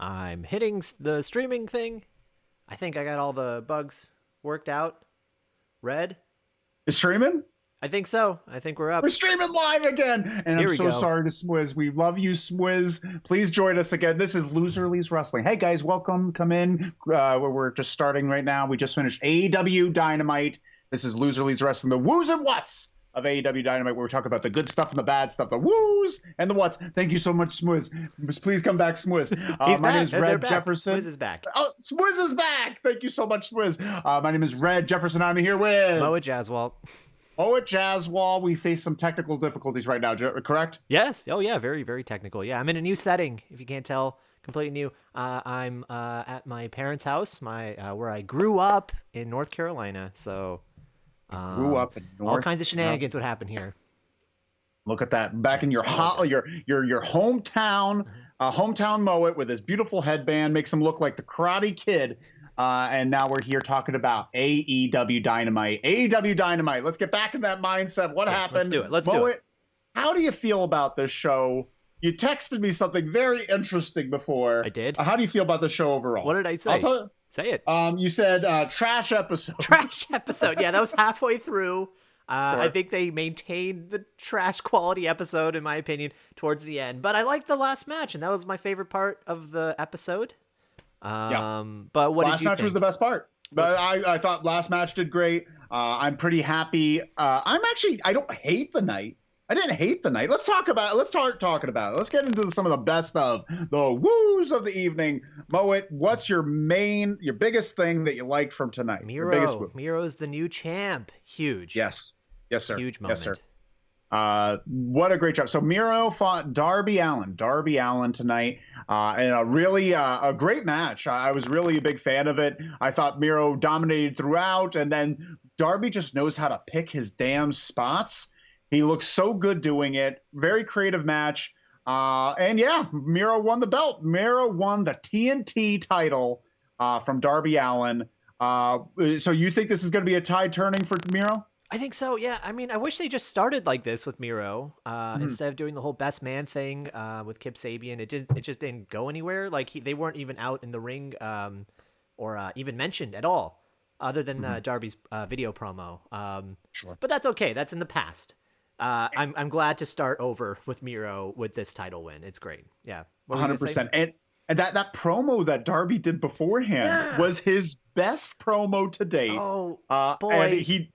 I'm hitting the streaming thing. I think I got all the bugs worked out. Red? Is streaming? I think so. I think we're We're up. streaming live again. And Here I'm we so go. sorry to Swizz. We love you, Swizz. Please join us again. This is Loser Leaves Wrestling. Hey, guys, welcome. Come in. We're just starting right now. We just finished AEW Dynamite. This is Loser Leaves Wrestling, the woos and whats of AEW Dynamite, where we talk about the good stuff and the bad stuff, the woos and the whats. Thank you so much, Swizz. Please come back, Swizz. He's my back. name is They're Red back. Jefferson. Swizz is back. Oh, Swizz is back. Thank you so much, Swizz. My name is Red Jefferson. I'm here with Moa Jaswalt. at Jazzwall. We face some technical difficulties right now, correct? Yes. Oh, yeah. Very, very technical. Yeah, I'm in a new setting. If you can't tell, completely new. I'm at my parents' house, where I grew up in North Carolina. So, Grew up in North all kinds of shenanigans would happen here. Look at that. Back in your your hometown, hometown Moet with his beautiful headband, makes him look like the Karate Kid. And now we're here talking about AEW Dynamite. AEW Dynamite. Let's get back in that mindset. What happened? Let's do it. Let's do it. How do you feel about this show? You texted me something very interesting before. I did. How do you feel about the show overall? What did I say? I'll tell you. Say it. You said trash episode. Trash episode. Yeah, that was halfway through. Sure. I think they maintained the trash quality episode, in my opinion, towards the end. But I liked the last match, and that was my favorite part of the episode. But what last did you match think? was the best part. But I thought last match did great. I'm pretty happy. I don't hate the night. I didn't hate the night. Let's start talking about it. Let's get into some of the best of the woos of the evening. Moet, what's your biggest thing that you liked from tonight? Your biggest woo. Miro's the new champ. Huge. Yes, sir. Huge moment. Yes, sir. What a great job. So Miro fought Darby Allin tonight, and a great match. I was really a big fan of it. I thought Miro dominated throughout, and then Darby just knows how to pick his damn spots. He looks so good doing it. Very creative match. And yeah, Miro won the belt. Miro won the TNT title from Darby Allin. So you think this is going to be a tide turning for Miro? I think so, yeah. I mean, I wish they just started like this with Miro instead of doing the whole best man thing with Kip Sabian. It just didn't go anywhere. Like they weren't even out in the ring or even mentioned at all, other than Darby's video promo. Sure. But that's okay. That's in the past. I'm glad to start over with Miro with this title win. It's great. Yeah. 100%. And that promo that Darby did beforehand was his best promo to date. Oh, boy. And he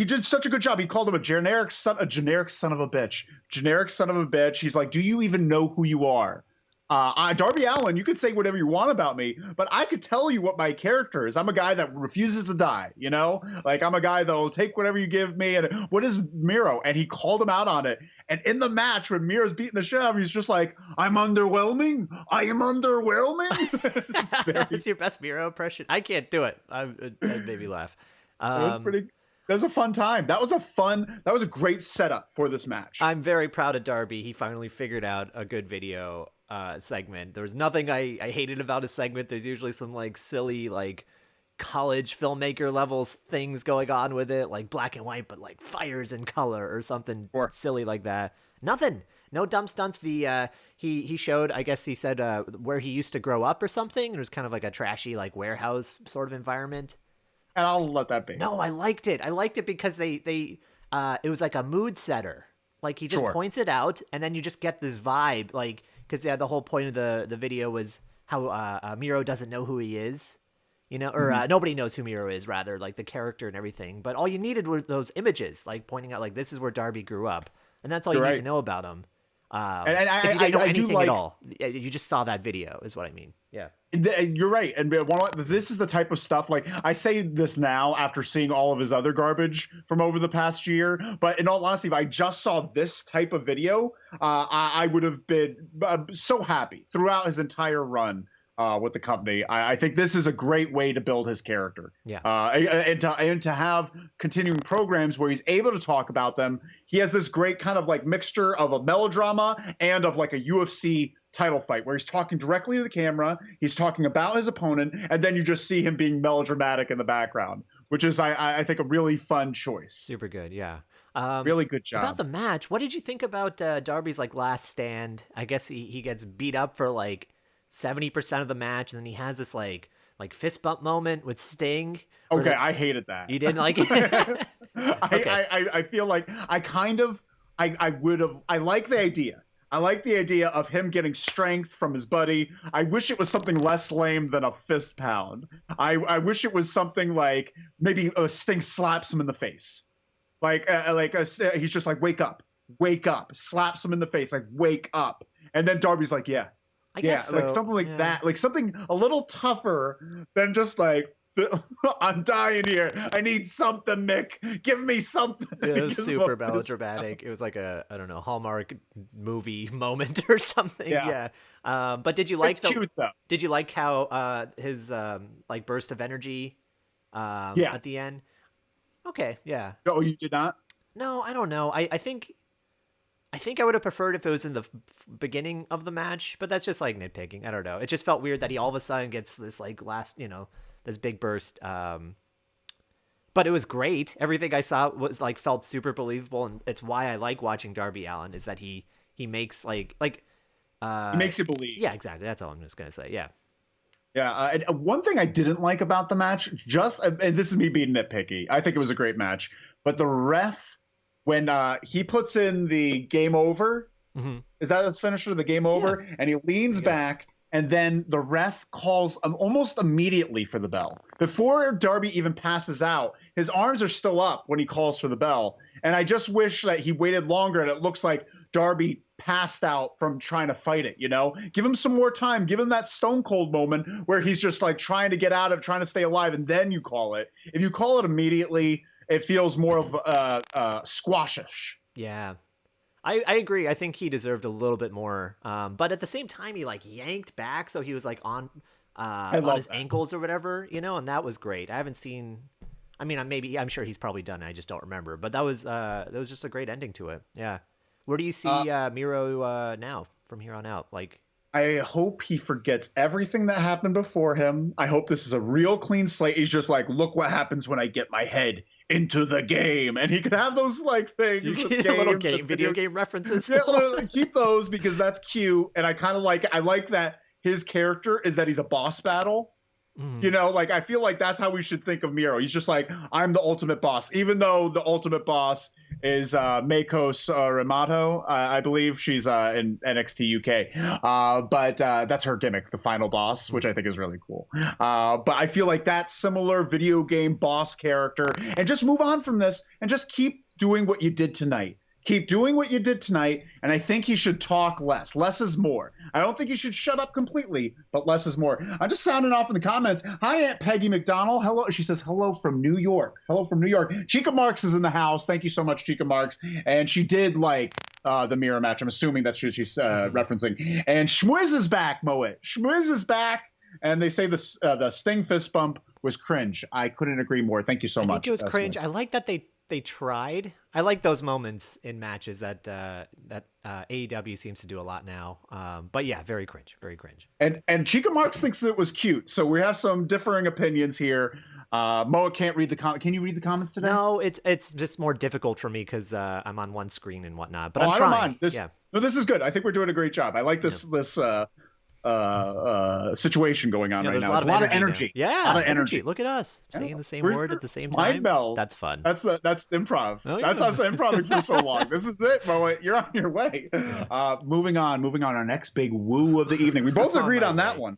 did such a good job. He called him a generic son of a bitch. Generic son of a bitch. He's like, do you even know who you are? Darby Allin, you could say whatever you want about me, but I could tell you what my character is. I'm a guy that refuses to die, you know? Like, I'm a guy that'll take whatever you give me. And what is Miro? And he called him out on it. And in the match, when Miro's beating the shit out of him, he's just like, I'm underwhelming. I am underwhelming. It's your best Miro impression. I can't do it. It made me laugh. That was a fun time. That was a great setup for this match. I'm very proud of Darby. He finally figured out a good video segment. There was nothing I hated about his segment. There's usually some like silly like college filmmaker levels things going on with it, like black and white, but like fires in color or something silly like that. Nothing. No dumb stunts. He showed, I guess he said where he used to grow up or something. It was kind of like a trashy like warehouse sort of environment. And I'll let that be. No, I liked it. I liked it because it was like a mood setter. Like he just points it out, and then you just get this vibe. Like, because the whole point of the video was how Miro doesn't know who he is, you know, or nobody knows who Miro is, rather, like the character and everything. But all you needed were those images, like pointing out, like this is where Darby grew up, and that's all you need to know about him. If you didn't know anything at all, you just saw that video, is what I mean. Yeah. You're right. And this is the type of stuff, like I say this now after seeing all of his other garbage from over the past year. But in all honesty, if I just saw this type of video, I would have been so happy throughout his entire run with the company. I think this is a great way to build his character. Yeah. And to have continuing programs where he's able to talk about them. He has this great kind of like mixture of a melodrama and of like a UFC title fight where he's talking directly to the camera. He's talking about his opponent, and then you just see him being melodramatic in the background, which is, I think, a really fun choice. Super good. Yeah. Really good job. About the match, what did you think about Darby's like last stand? I guess he gets beat up for like 70% of the match, and then he has this like fist bump moment with Sting. Okay, I hated that. You didn't like it? Okay. I feel like I like the idea. I like the idea of him getting strength from his buddy. I wish it was something less lame than a fist pound. I wish it was something like maybe Sting slaps him in the face. He's just like, wake up, slaps him in the face, like, wake up. And then Darby's like, yeah. I guess so. Like something like that, like something a little tougher than just like, I'm dying here. I need something, Mick. Give me something. It was super melodramatic. It was like a, I don't know, Hallmark movie moment or something. Yeah. But did you like cute, though. Did you like how his like burst of energy at the end? Okay, yeah. Oh, you did not? No, I don't know. I think I would have preferred if it was in the beginning of the match, but that's just like nitpicking. I don't know. It just felt weird that he all of a sudden gets this like last, this big burst. But it was great. Everything I saw was like felt super believable, and it's why I like watching Darby Allin, is that he makes he makes you believe. Yeah, exactly. That's all I'm just gonna say. Yeah. Yeah. And one thing I didn't like about the match, and this is me being nitpicky, I think it was a great match, but the ref, when he puts in the game over, is that his finisher, the game over, and he leans back. And then the ref calls almost immediately for the bell. Before Darby even passes out, his arms are still up when he calls for the bell. And I just wish that he waited longer, and it looks like Darby passed out from trying to fight it, Give him some more time. Give him that Stone Cold moment where he's just like trying to get out of, trying to stay alive, and then you call it. If you call it immediately, it feels more of squashish. Yeah. I agree. I think he deserved a little bit more. But at the same time, he like yanked back, so he was like on his ankles or whatever, and that was great. I haven't seen. I mean, I'm sure he's probably done it. I just don't remember. But that was just a great ending to it. Yeah. Where do you see Miro now from here on out? Like, I hope he forgets everything that happened before him. I hope this is a real clean slate. He's just like, look what happens when I get my head into the game. And he could have those like things with little video game references. Keep those, because that's cute. And I kind of like, I like that his character is that he's a boss battle. I feel like that's how we should think of Miro. He's just like, I'm the ultimate boss, even though the ultimate boss is Meiko Rimato. I believe she's in NXT UK. But that's her gimmick, the final boss, which I think is really cool. But I feel like that's similar video game boss character. And just move on from this and just keep doing what you did tonight. Keep doing what you did tonight, and I think he should talk less. Less is more. I don't think he should shut up completely, but less is more. I'm just sounding off in the comments. Hi, Aunt Peggy McDonald. Hello. She says, hello from New York. Hello from New York. Chica Marks is in the house. Thank you so much, Chica Marks. And she did like the mirror match. I'm assuming that's who she's referencing. And Schmwiz is back, Moet. Schmwiz is back. And they say the Sting fist bump was cringe. I couldn't agree more. Thank you so much. I think it was cringe. I like that they tried. I like those moments in matches that AEW seems to do a lot now. But yeah, very cringe. And Chica Marks thinks it was cute. So we have some differing opinions here. Moa can't read the comment. Can you read the comments today? No, it's just more difficult for me because I'm on one screen and whatnot. But I'm trying. I don't mind. No, this is good. I think we're doing a great job. I like this situation going on right now. A lot of energy. Yeah, a lot of energy. Look at us saying the same word at the same time. Mind meld. That's fun. That's improv. Oh, yeah. That's us improvising for so long. This is it, Mo. You're on your way. Moving on. Our next big woo of the evening. We both agreed on that one.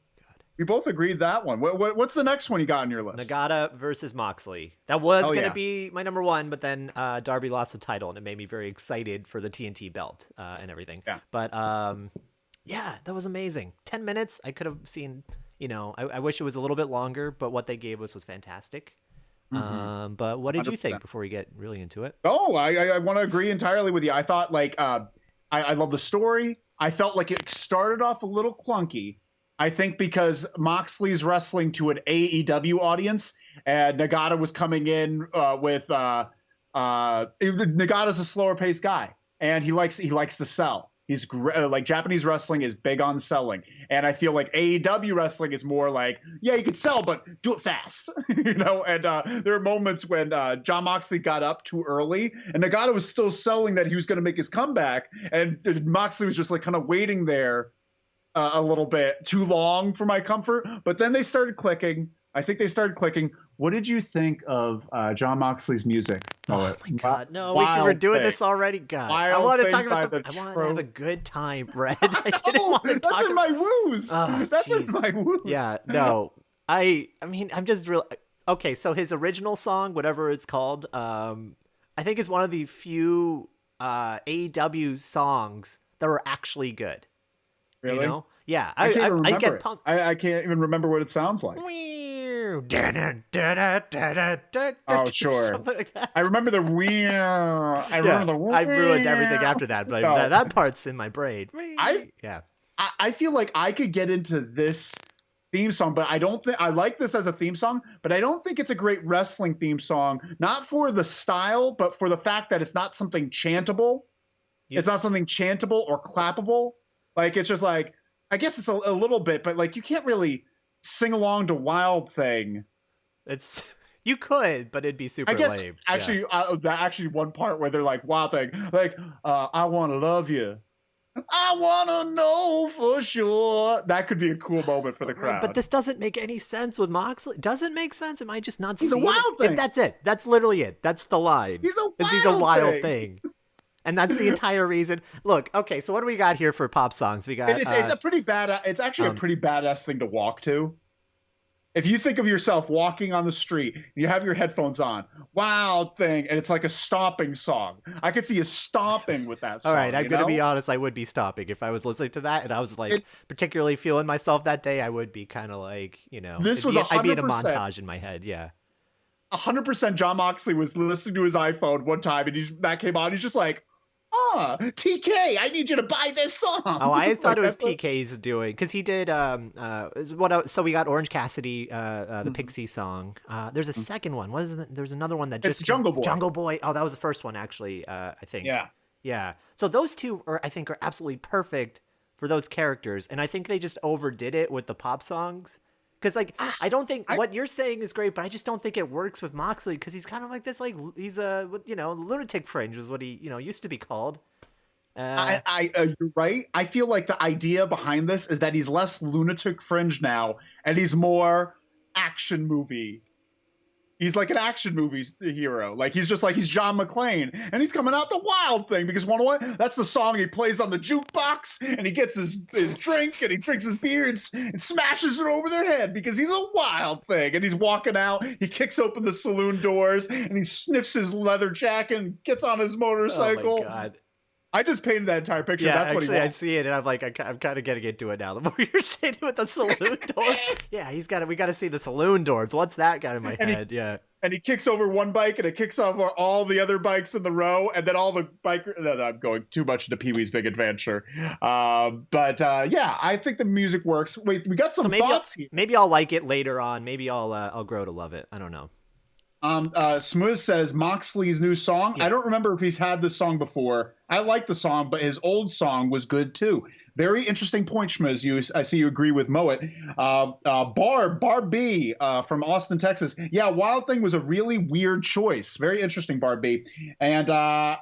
We both agreed that one. What's the next one you got on your list? Nagata versus Moxley. That was going to be my number one, but then Darby lost the title, and it made me very excited for the TNT belt and everything. Yeah. But yeah, that was amazing. 10 minutes. I could have seen, I wish it was a little bit longer, but what they gave us was fantastic. But what did 100%. You think before we get really into it? Oh, I want to agree entirely with you. I thought I love the story. I felt like it started off a little clunky. I think because Moxley's wrestling to an AEW audience, and Nagata was coming in with Nagata's a slower paced guy, and he likes to sell. He's like Japanese wrestling is big on selling, and I feel like AEW wrestling is more like, yeah, you could sell, but do it fast, And there are moments when Jon Moxley got up too early, and Nagata was still selling that he was going to make his comeback, and Moxley was just like kind of waiting there a little bit too long for my comfort, but then they started clicking. I think they started clicking. What did you think of John Moxley's music? Oh my God! No, we're Wild doing Thing. this already. God, I Wild want to Thing talk by about the I wanted to have a good time, Red. I didn't Oh, want to that's talk in my woos. Oh, That's in jeez. my woos. Yeah, no. I mean, I'm just real. Okay, so his original song, whatever it's called, I think is one of the few AEW songs that were actually good. You Really? know? Yeah, I can't even I remember get it. pumped. I can't even remember what it sounds like. Oh, sure. Something like that. I remember the wee. I Yeah, remember the I've ruined everything wee. after that, but No, that part's in my brain. I Yeah. I feel like I could get into this theme song, but I don't think I like this as a theme song, but I don't think it's a great wrestling theme song, not for the style, but for the fact that it's not something chantable. It's not something chantable or clappable. Like it's just like I guess it's a little bit, but like you can't really sing along to Wild Thing. It's you could, but it'd be I super guess lame. Yeah. actually, actually one part where they're like Wild Thing, like I want to love you. I want to know for sure. That could be a cool moment for the But crowd. this doesn't make any sense with Moxley. Doesn't make sense. Am I just not He's a seeing it? Wild Thing. That's it. That's literally it. That's the line. He's a He's a wild thing. thing. And that's the entire reason. Look, okay, so what do we got here for pop songs? We got It's a pretty bad. It's actually a pretty badass thing to walk to. If you think of yourself walking on the street, and you have your headphones on, Wild Thing, and it's like a stomping song. I could see you stomping with that song. all right, I'm gonna be honest. I would be stopping if I was listening to that, and I was like particularly feeling myself that day. I would be kind of like, This was 100%. I'd be in a montage in my head. Yeah. 100% John Moxley was listening to his iPhone one time, and that came on. He's just like, TK, I need you to buy this song. Oh, I thought it was TK's doing because he did. So we got Orange Cassidy, the Pixie song. There's a second one. What is it? There's another one that just Jungle Boy. Jungle Boy. Oh, that was the first one actually. I think. Yeah. Yeah. So those two I think are absolutely perfect for those characters, and I think they just overdid it with the pop songs. Because like I don't think what you're saying is great, but I just don't think it works with Moxley because he's kind of like this, like he's a lunatic fringe was what he used to be called. You're right. I feel like the idea behind this is that he's less lunatic fringe now, and he's more action movie. He's like an action movie hero. Like he's John McClane, and he's coming out the Wild Thing because one what? That's the song he plays on the jukebox, and he gets his drink and he drinks his beer and smashes it over their head because he's a Wild Thing, and he's walking out. He kicks open the saloon doors and he sniffs his leather jacket and gets on his motorcycle. Oh my God. I just painted that entire picture. Yeah, that's what actually, he wants. I see it, and I'm like, I'm kind of getting into it now. The more you're saying with the saloon doors, yeah, we got to see the saloon doors. What's that got in my head? Yeah. And he kicks over one bike, and it kicks over all the other bikes in the row, and then all the bikers. No, I'm going too much into Pee-wee's Big Adventure. Yeah, I think the music works. Wait, we got some thoughts here. Maybe I'll like it later on. Maybe I'll grow to love it. I don't know. Smooth says Moxley's new song. Yeah. I don't remember if he's had this song before. I like the song, but his old song was good too. Very interesting point, Schmiz. I see you agree with Moet. Barb B from Austin, Texas. Yeah, Wild Thing was a really weird choice. Very interesting, Barb B. And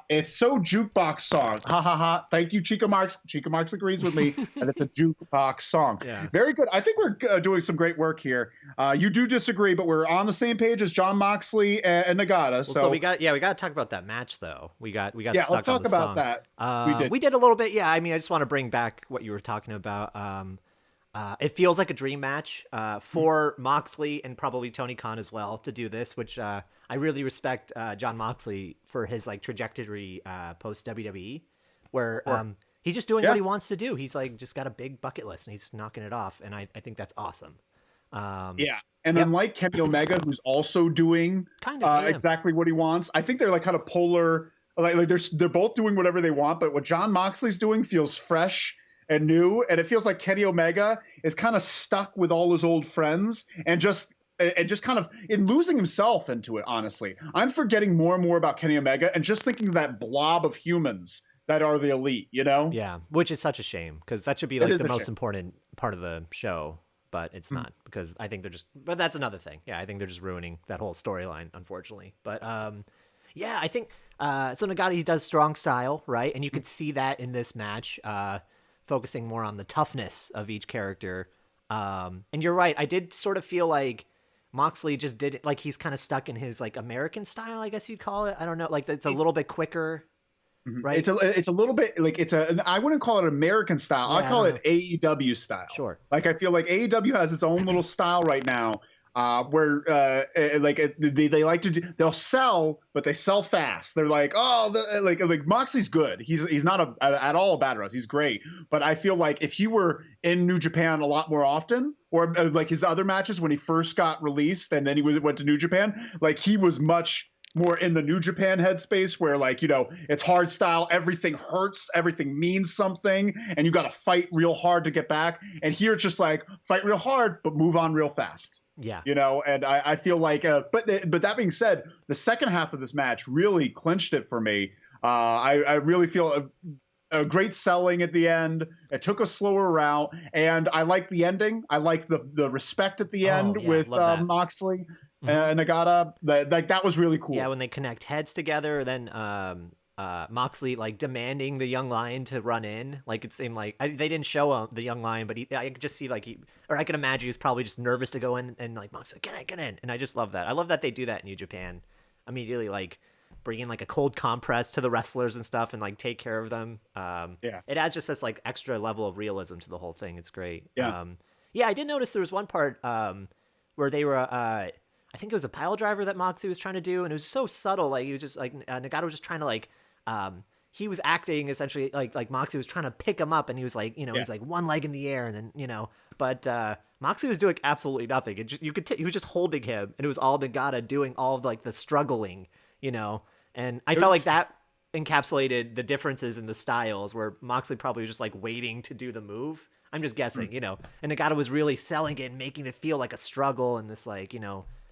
it's so jukebox song. Ha ha ha. Thank you, Chica Marks. Chica Marks agrees with me that it's a jukebox song. Yeah. Very good. I think we're doing some great work here. You do disagree, but we're on the same page as John Moxley and Nagata. Well, so we got to talk about that match though. We got yeah, stuck let's talk on the about song. That. We did a little bit. Yeah, I mean, I just want to bring back what you were talking about. It feels like a dream match for Moxley and probably Tony Khan as well to do this, which I really respect John Moxley for his like trajectory post WWE, where he's just doing what he wants to do. He's like just got a big bucket list and he's just knocking it off, and I think that's awesome. And unlike Kenny Omega, who's also doing exactly what he wants, I think they're like kind of polar. Like they're both doing whatever they want, but what John Moxley's doing feels fresh and new, and it feels like Kenny Omega is kind of stuck with all his old friends and just kind of in losing himself into it. Honestly, I'm forgetting more and more about Kenny Omega and just thinking of that blob of humans that are the elite. Yeah, which is such a shame because that should be like the most important part of the show. But it's not because I think but that's another thing. Yeah, I think they're just ruining that whole storyline, unfortunately. But yeah, I think so Nagata, he does strong style, right? And you could see that in this match. focusing more on the toughness of each character. And you're right. I did sort of feel like Moxley just did it, like he's kind of stuck in his like American style, I guess you'd call it. I don't know. Like it's a little bit quicker. Right. It's a little bit like I wouldn't call it American style. I call it AEW style. Sure. Like I feel like AEW has its own little style right now, where they like to they'll sell, but they sell fast. They're like, like Moxley's good. He's not at all a bad wrestler. He's great. But I feel like if he were in New Japan a lot more often, or like his other matches when he first got released and then he went to New Japan, like he was much more in the New Japan headspace where like, it's hard style, everything hurts, everything means something, and you got to fight real hard to get back. And here it's just like fight real hard, but move on real fast. Yeah. And I feel like, but that being said, the second half of this match really clinched it for me. I really feel a great selling at the end. It took a slower route, and I like the ending. I like the respect at the end with Moxley. And Nagata, that was really cool. Yeah, when they connect heads together, then Moxley like demanding the young lion to run in. Like it seemed like they didn't show the young lion, but I could just see like I could imagine he was probably just nervous to go in, and like Moxley, get in. And I just love that. I love that they do that in New Japan. Immediately like bring in like a cold compress to the wrestlers and stuff, and like take care of them. It adds just this like extra level of realism to the whole thing. It's great. I did notice there was one part where they were I think it was a pile driver that Moxley was trying to do, and it was so subtle. Like he was just like Nagata was just trying to like he was acting essentially like Moxley was trying to pick him up, and he was like he's like one leg in the air, and then but Moxley was doing absolutely nothing. He was just holding him, and it was all Nagata doing all of like the struggling, and I felt like that encapsulated the differences in the styles, where Moxley probably was just like waiting to do the move. I'm just guessing, and Nagata was really selling it and making it feel like a struggle and this like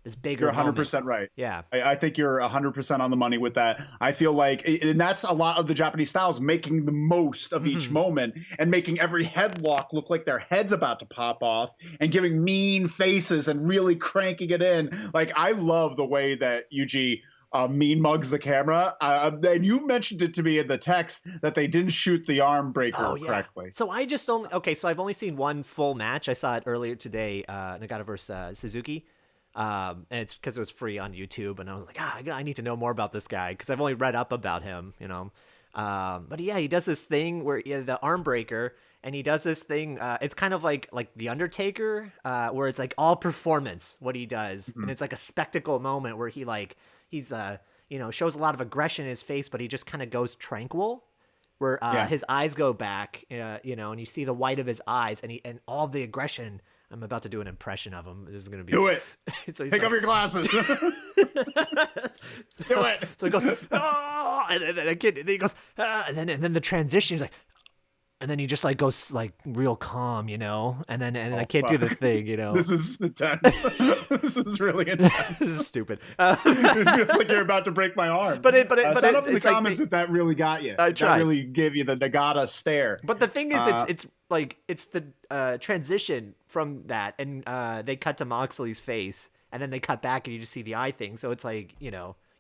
this bigger. You're 100% right. Yeah. I think you're 100% on the money with that. I feel like, and that's a lot of the Japanese styles, making the most of each moment and making every headlock look like their head's about to pop off and giving mean faces and really cranking it in. Like, I love the way that Yuji mean mugs the camera. And you mentioned it to me in the text that they didn't shoot the arm breaker correctly. So I've only seen one full match. I saw it earlier today, Nagata versus Suzuki. And it's because it was free on YouTube, and I was like, I need to know more about this guy because I've only read up about him, but yeah, he does this thing where the arm breaker, and he does this thing. It's kind of like the Undertaker, where it's like all performance what he does, and it's like a spectacle moment where he's shows a lot of aggression in his face, but he just kind of goes tranquil. Where his eyes go back, and you see the white of his eyes, and all the aggression. I'm about to do an impression of him. This is going to be... Do it. So Take off your glasses. Do it. So he goes, oh, and then he goes, and then the transition, he's like, and then he just like goes like real calm, and then I can't do the thing, This is intense. This is really intense. This is stupid. It feels like you're about to break my arm. But set up in the comments that really got you. I tried. That really gave you the Nagata stare. But the thing is, it's the transition from that, and they cut to Moxley's face, and then they cut back, and you just see the eye thing. So it's like,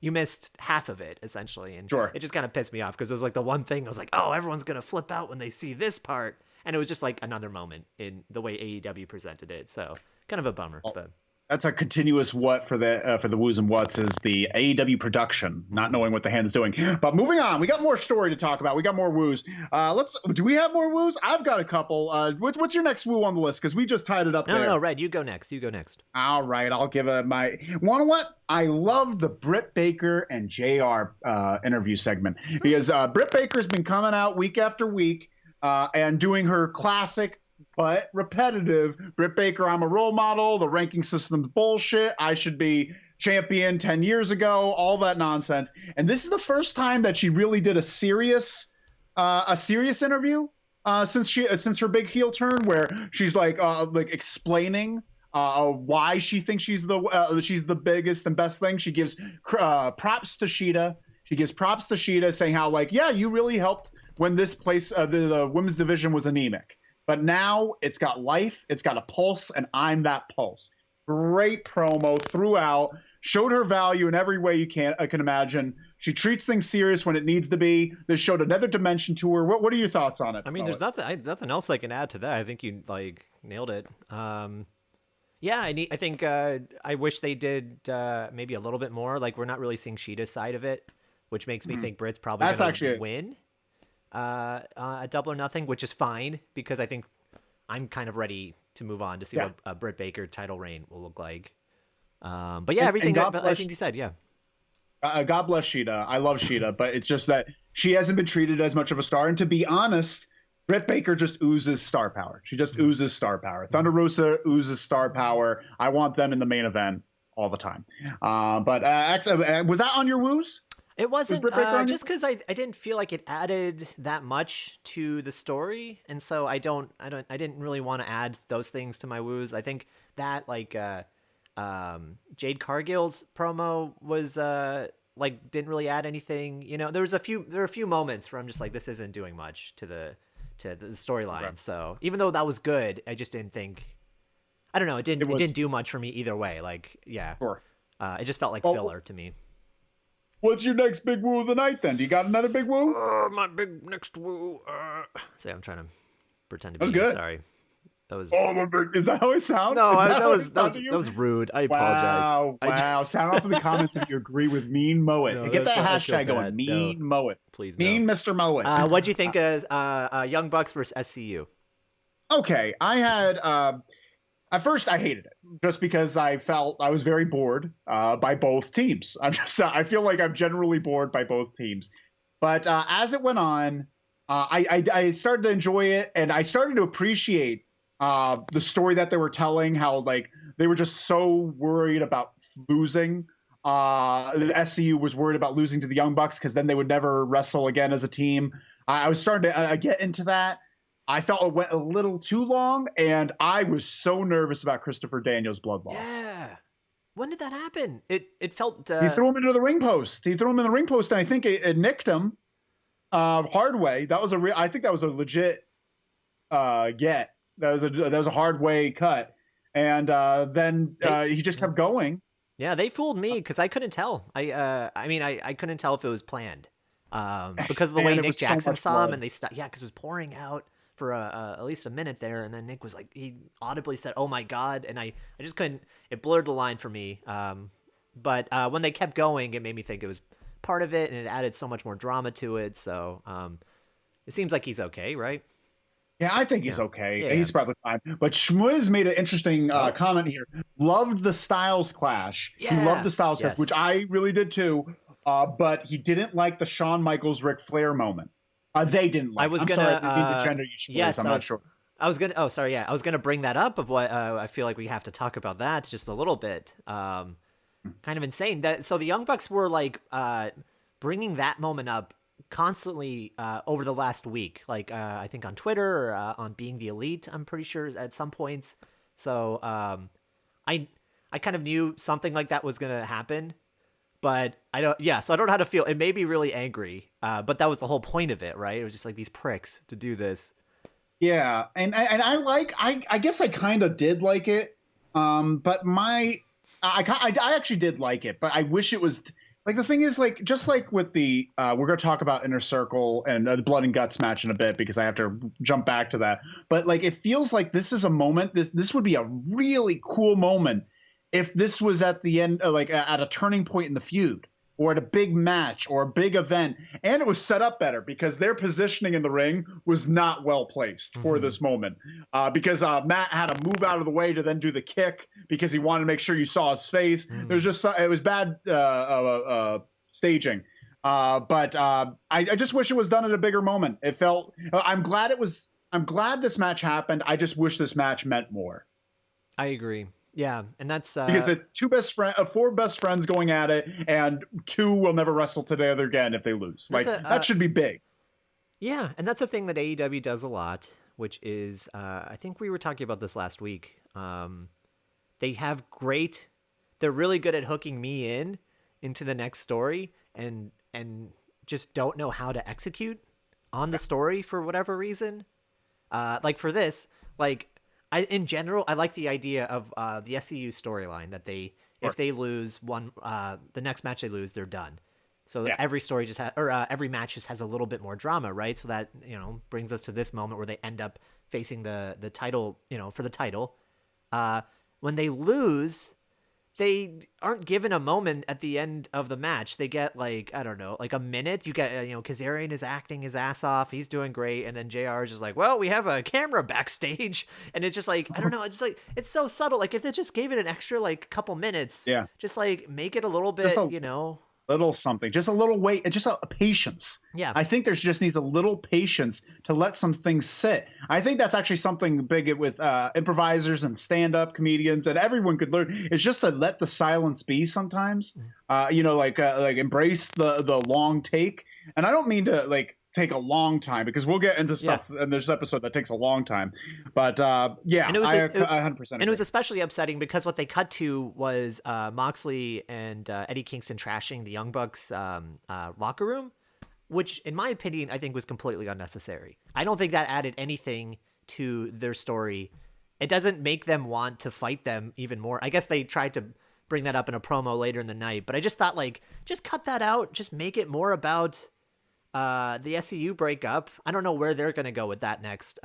you missed half of it essentially, and it just kind of pissed me off because it was like the one thing I was like, oh, everyone's gonna flip out when they see this part, and it was just like another moment in the way AEW presented it. So kind of a bummer, but. That's a continuous what for the woos and whats is the AEW production, not knowing what the hand's doing. But moving on, we got more story to talk about. We got more woos. Do we have more woos? I've got a couple. What's your next woo on the list? Because we just tied it up. No, Red, you go next. All right, I'll give my. Want what? I love the Britt Baker and JR interview segment because Britt Baker's been coming out week after week and doing her classic but repetitive Britt Baker, I'm a role model, the ranking system's bullshit, I should be champion 10 years ago, all that nonsense. And this is the first time that she really did a serious interview since her big heel turn, where she's like explaining why she thinks she's the biggest and best thing. She gives props to Shida. She gives props to Shida, saying how you really helped when this place the women's division was anemic. But now it's got life, it's got a pulse, and I'm that pulse. Great promo throughout. Showed her value in every way I can imagine. She treats things serious when it needs to be. This showed another dimension to her. What are your thoughts on it? I mean, there's nothing else I can add to that. I think you like nailed it. Yeah, I think I wish they did maybe a little bit more. Like, we're not really seeing Sheeta's side of it, which makes me think Britt's probably going to win a Double or Nothing, which is fine because I think I'm kind of ready to move on to see what a Britt Baker title reign will look like. But yeah, everything I think you said, yeah. God bless Sheeta. I love Sheeta, but it's just that she hasn't been treated as much of a star. And to be honest, Britt Baker just oozes star power. She just oozes star power. Thunder Rosa oozes star power. I want them in the main event all the time. But was that on your woos? It wasn't just because I didn't feel like it added that much to the story, and so I didn't really want to add those things to my woos. I think that like Jade Cargill's promo was like didn't really add anything. You know, there were a few moments where I'm just like, this isn't doing much to the storyline. Right. So even though that was good, I just didn't think. I don't know. It didn't do much for me either way. Like, yeah, sure. It just felt like filler to me. What's your next big woo of the night then? Do you got another big woo? My big next woo. Say, I'm trying to pretend to be. That was good. Sorry. That was. Is that how it sounds? No, that was rude. I apologize. Wow. Sound off in the comments if you agree with Mean Mow It. No, get that hashtag going. Mean Mow It. Please. Mean Mr. Mow It. What'd you think of Young Bucks versus SCU? Okay, I had. At first, I hated it just because I felt I was very bored by both teams. I feel like I'm generally bored by both teams. But as it went on, I started to enjoy it, and I started to appreciate the story that they were telling. How like they were just so worried about losing. The SCU was worried about losing to the Young Bucks because then they would never wrestle again as a team. I was starting to get into that. I felt it went a little too long, and I was so nervous about Christopher Daniels' blood loss. Yeah. When did that happen? It felt... He threw him into the ring post. And I think it nicked him hard way. That was I think that was a legit get. That was a hard way cut. And then he just kept going. Yeah, they fooled me because I couldn't tell. I couldn't tell if it was planned because of the way Nick Jackson saw him, and they stopped. Yeah, because it was pouring out for at least a minute there, and then Nick was like, he audibly said, "Oh my god," and I just couldn't. It blurred the line for me. But when they kept going, it made me think it was part of it, and it added so much more drama to it. So it seems like he's okay, right? Yeah, I think he's okay. Yeah. He's probably fine. But Schmuzz made an interesting comment here. Loved the Styles clash. Yeah. He loved the Styles clash, which I really did too. But he didn't like the Shawn Michaels Ric Flair moment. They didn't like. I'm not sure. I was gonna bring that up of what I feel like we have to talk about that just a little bit. Kind of insane. So the Young Bucks were like bringing that moment up constantly over the last week. Like I think on Twitter or on Being the Elite, I'm pretty sure at some points. So I kind of knew something like that was gonna happen. But I don't know how to feel. It made me really angry. But that was the whole point of it, right? It was just like these pricks to do this. Yeah. And I guess I kind of did like it. But I actually did like it, but I wish it was like, the thing is like, just like with the, we're going to talk about Inner Circle and the Blood and Guts match in a bit, because I have to jump back to that. But like, it feels like this is a moment, this would be a really cool moment if this was at the end, like at a turning point in the feud, or at a big match or a big event, and it was set up better because their positioning in the ring was not well placed for this moment. Because Matt had to move out of the way to then do the kick because he wanted to make sure you saw his face. It was bad staging. But I just wish it was done at a bigger moment. It felt. I'm glad this match happened. I just wish this match meant more. I agree. Yeah, and that's because the four best friends going at it, and two will never wrestle together again if they lose. Like that should be big. Yeah, and that's a thing that AEW does a lot, which is I think we were talking about this last week. They're really good at hooking me into the next story, and just don't know how to execute on the story for whatever reason. Like for this, like. In general, I like the idea of the SCU storyline that if they lose one, the next match they lose, they're done. So every story just every match just has a little bit more drama, right? So that, brings us to this moment where they end up facing the title, for the title. When they lose, they aren't given a moment at the end of the match. They get I don't know, a minute. You get, Kazarian is acting his ass off. He's doing great. And then JR is just like, well, we have a camera backstage. And it's just I don't know. It's it's so subtle. If they just gave it an extra couple minutes, just make it a little bit, little something, just a little wait, just a patience. Yeah. I think there's just needs a little patience to let some things sit. I think that's actually something big with improvisers and stand-up comedians, and everyone could learn, is just to let the silence be sometimes. Embrace the long take. And I don't mean to take a long time, because we'll get into stuff in this episode that takes a long time. But and it was 100%. And it was especially upsetting because what they cut to was Moxley and Eddie Kingston trashing the Young Bucks locker room, which in my opinion, I think was completely unnecessary. I don't think that added anything to their story. It doesn't make them want to fight them even more. I guess they tried to bring that up in a promo later in the night, but I just thought just cut that out. Just make it more about the SCU breakup. I don't know where they're going to go with that next.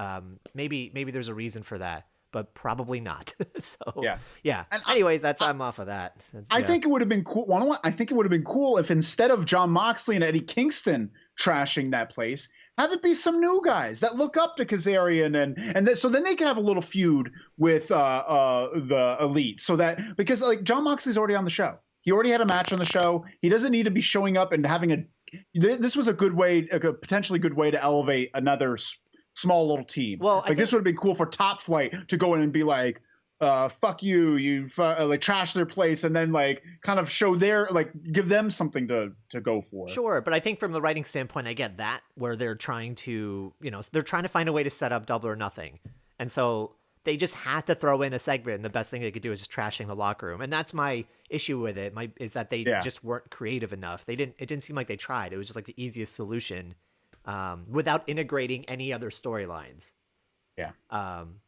Maybe there's a reason for that, but probably not. So yeah. And anyways, I'm off of that. I think it would have been cool. I think it would have been cool if instead of Jon Moxley and Eddie Kingston trashing that place, have it be some new guys that look up to Kazarian so then they can have a little feud with the Elite. So that, because Jon Moxley's already on the show. He already had a match on the show. He doesn't need to be showing up and having this was a potentially good way to elevate another small little team. Well, this would have been cool for Top Flight to go in and be like, fuck you trash their place, and then kind of show their give them something to go for. Sure, but I think from the writing standpoint, I get that, where they're trying to they're trying to find a way to set up Double or Nothing, and so they just had to throw in a segment, and the best thing they could do is just trashing the locker room. And that's my issue with it. Is that they just weren't creative enough. It didn't seem like they tried. It was just the easiest solution, without integrating any other storylines. Yeah.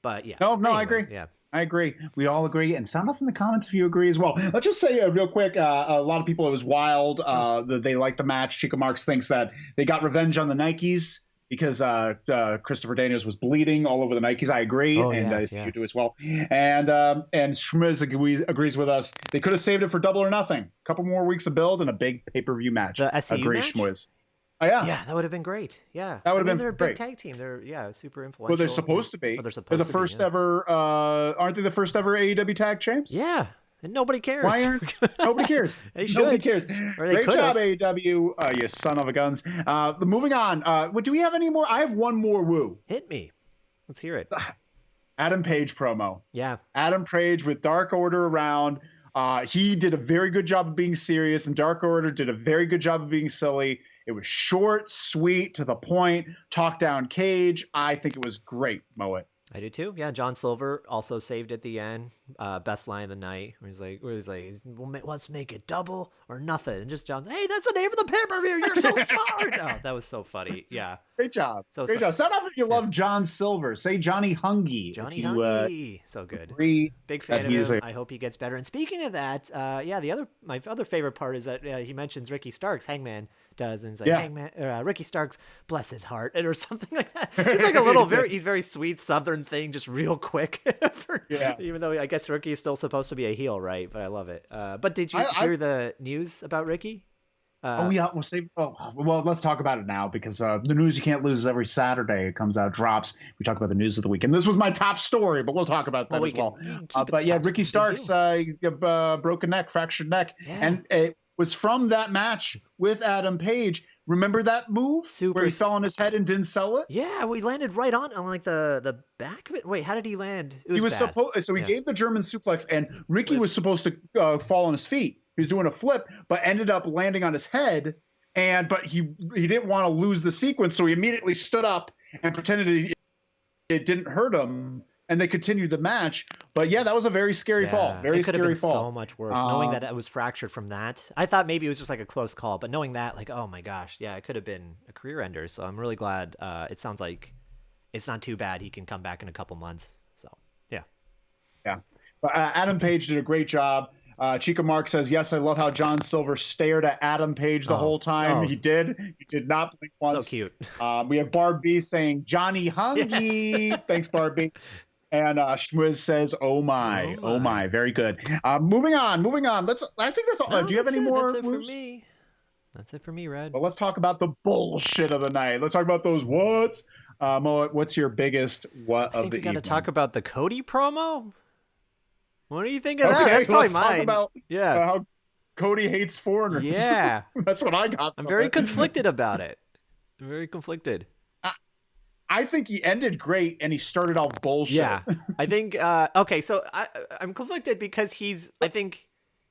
But yeah. No, anyways, I agree. Yeah. I agree. We all agree. And sound off in the comments if you agree as well. Let's just say real quick, a lot of people, it was wild that they liked the match. Chico Marks thinks that they got revenge on the Nikes, because Christopher Daniels was bleeding all over the Nikes. I agree, and I see you do as well. And Schmiz agrees with us. They could have saved it for Double or Nothing. A couple more weeks of build and a big pay-per-view match. The SCU agree, match? Schmiz. Oh, yeah. Yeah, that would have been great. Yeah. That would have been they're a great. big tag team. They're super influential. Well, they're supposed to be. They're supposed the to first be, ever, aren't they the first ever AEW tag champs? Yeah. And nobody cares. Why aren't nobody cares? Nobody cares. Great job, AEW. You son of a guns. Moving on. Do we have any more? I have one more woo. Hit me. Let's hear it. Adam Page promo. Yeah. Adam Page with Dark Order around. He did a very good job of being serious, and Dark Order did a very good job of being silly. It was short, sweet, to the point. Talk down Cage. I think it was great, Moet. I do too. Yeah, John Silver also saved at the end. Best line of the night. Where he's like, let's make it Double or Nothing. And just John's, hey, that's the name of the pay-per-view. You're so smart. Oh, that was so funny. Yeah. Great job. Great job. Sound off if you love John Silver. Say Johnny Hungy. Johnny Hungy. So good. Big fan of him. I hope he gets better. And speaking of that, my other favorite part is that he mentions Ricky Starks, Hangman does, and he's like, Hangman, Ricky Starks, bless his heart, or something like that. It's like a little he's very sweet Southern thing, just real quick. Even though I guess Ricky is still supposed to be a heel, right? But I love it. But did you hear the news about Ricky? We'll save. Well, let's talk about it now, because the news you can't lose is every Saturday. It comes out, drops. We talk about the news of the week, and this was my top story, but we'll talk about that as well. But yeah, Ricky Starks broke a neck, fractured neck, and it was from that match with Adam Page. Remember that move where he fell on his head and didn't sell it? Yeah, we landed right on the back of it. Wait, how did he land? He gave the German suplex, and Ricky was supposed to fall on his feet. He was doing a flip, but ended up landing on his head. But he didn't want to lose the sequence, so he immediately stood up and pretended it didn't hurt him. And they continued the match. But yeah, that was a very scary fall. Very scary fall. It could have been so much worse. Knowing that it was fractured from that, I thought maybe it was just like a close call. But knowing that, oh my gosh, yeah, it could have been a career ender. So I'm really glad. It sounds like it's not too bad. He can come back in a couple months. So yeah. But Adam Page did a great job. Chica Mark says, yes, I love how John Silver stared at Adam Page the whole time. He did. He did not blink once. So cute. We have Barb B saying, Johnny Hungy. Yes. Thanks, Barb B. And Schmiz says, oh my. Very good. Moving on. I think that's all. No, do you have any more? That's it for me. That's it for me, Red. Well, let's talk about the bullshit of the night. Let's talk about those whats. Mo, what's your biggest what of the evening? I think we got to talk about the Cody promo. What do you think of that? That's probably mine. Talk about how Cody hates foreigners. Yeah. That's what I got. I'm very conflicted about it. I'm very conflicted. I think he ended great and he started off bullshit. Yeah. I think, okay, so I'm conflicted because I think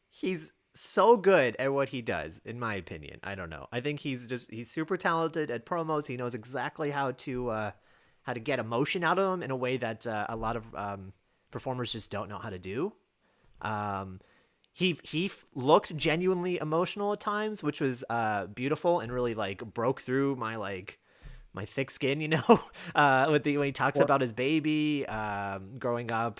he's so good at what he does, in my opinion. I don't know. I think he's super talented at promos. He knows exactly how to get emotion out of them in a way that a lot of performers just don't know how to do. He looked genuinely emotional at times, which was beautiful and really like broke through my thick skin, you know, when he talks about his baby growing up,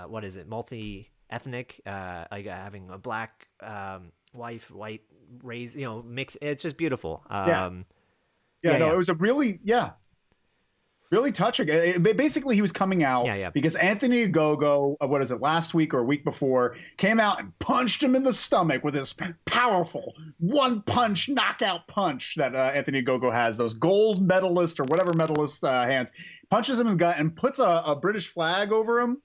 what is it, multi-ethnic, like having a black wife, white raised, you know, mix. It's just beautiful. It was a really touching. Basically, he was coming out because Anthony Ogogo, what is it, last week or a week before, came out and punched him in the stomach with his powerful one-punch knockout punch that Anthony Ogogo has, those gold medalist or whatever medalist hands. Punches him in the gut and puts a British flag over him.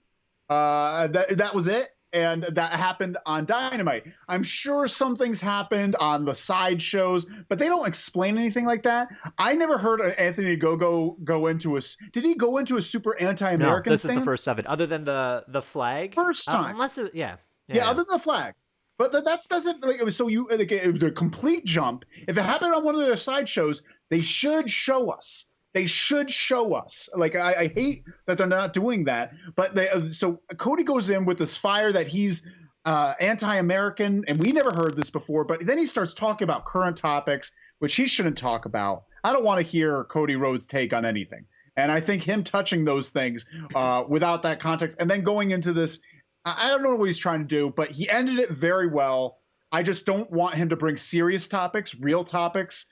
That was it. And that happened on Dynamite. I'm sure some things happened on the side shows, but they don't explain anything like that. I never heard Anthony Ogogo go into did he go into a super anti-American No, this stance? is the first of it, other than the flag. First time. Unless it, other than the flag. But that doesn't, so you, the complete jump, if it happened on one of their side shows, they should show us. They should show us. Like, I hate that they're not doing that. But so Cody goes in with this fire that he's anti-American, and we never heard this before. But then he starts talking about current topics, which he shouldn't talk about. I don't want to hear Cody Rhodes' take on anything. And I think him touching those things without that context, and then going into this, I don't know what he's trying to do, but he ended it very well. I just don't want him to bring serious topics, real topics,